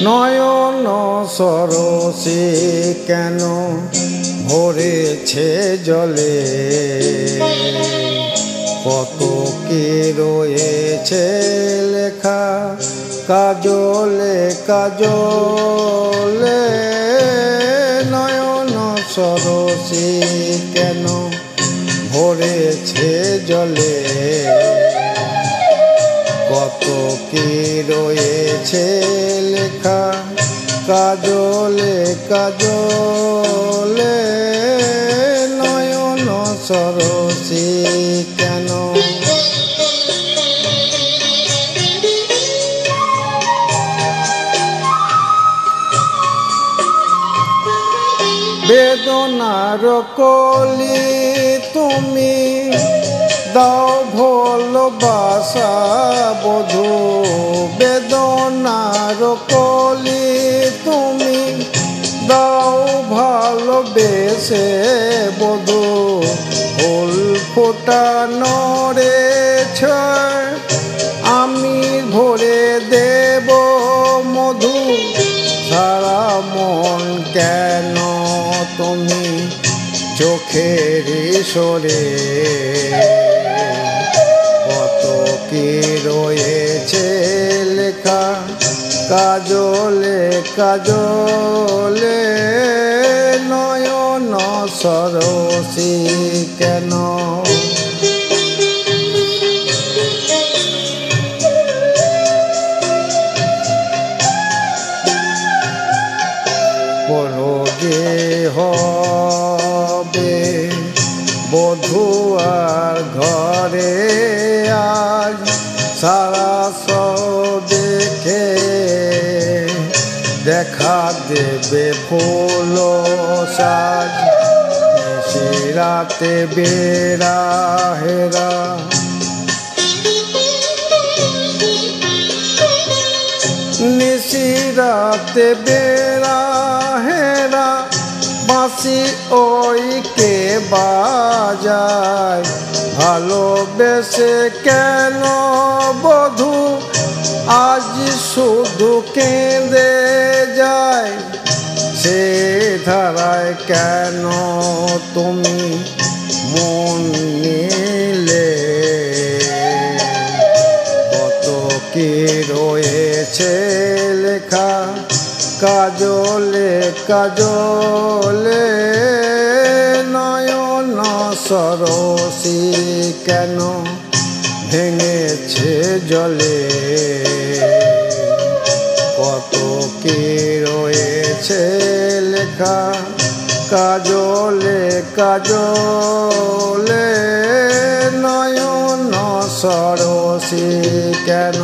নয়ন সরসে কেন ভরেছে জলে, কত কি রয়েছে লেখা কাজলে কাজলে। নয়ন সরসে কেন ভরেছে জলে, কত কি রয়েছে লেখা কাজলে কাজলে। নয়ন সরসে কেন বেদনার কলি তুমি দাও ভালোবাসা বধূ, বেদনার কলি তুমি দাও ভালোবেসে বধূ। ফুল ফোটানো রেছ আমি ভরে দেব মধু, সারা মন কেন তুমি চোখের সরে। কত কি রয়েছে লেখা কাজলে কাজলে। নয়ন সরসে কেন বলো যে হবে বধূ আর ঘরে আজ, সারা দেখে দেখা দেবে ফুল সাজ। নিশিরাতে বেড়া হেরা নিশিরাতে বেড়া হেরা বাঁশি ওই কে বাজায়। ভালোবেসে কেন বধূ আজ শুধু কেঁদে যায়, সে ধারায় কেন তুমি মন নিলে। কত কি রয়েছে লেখা কাজলে কাজলে। নয়ন সরসে কেন ভেঙেছে জলে, কত কি রয়েছে লেখা কাজলে কাজলে। নয়ন সরসে কেন।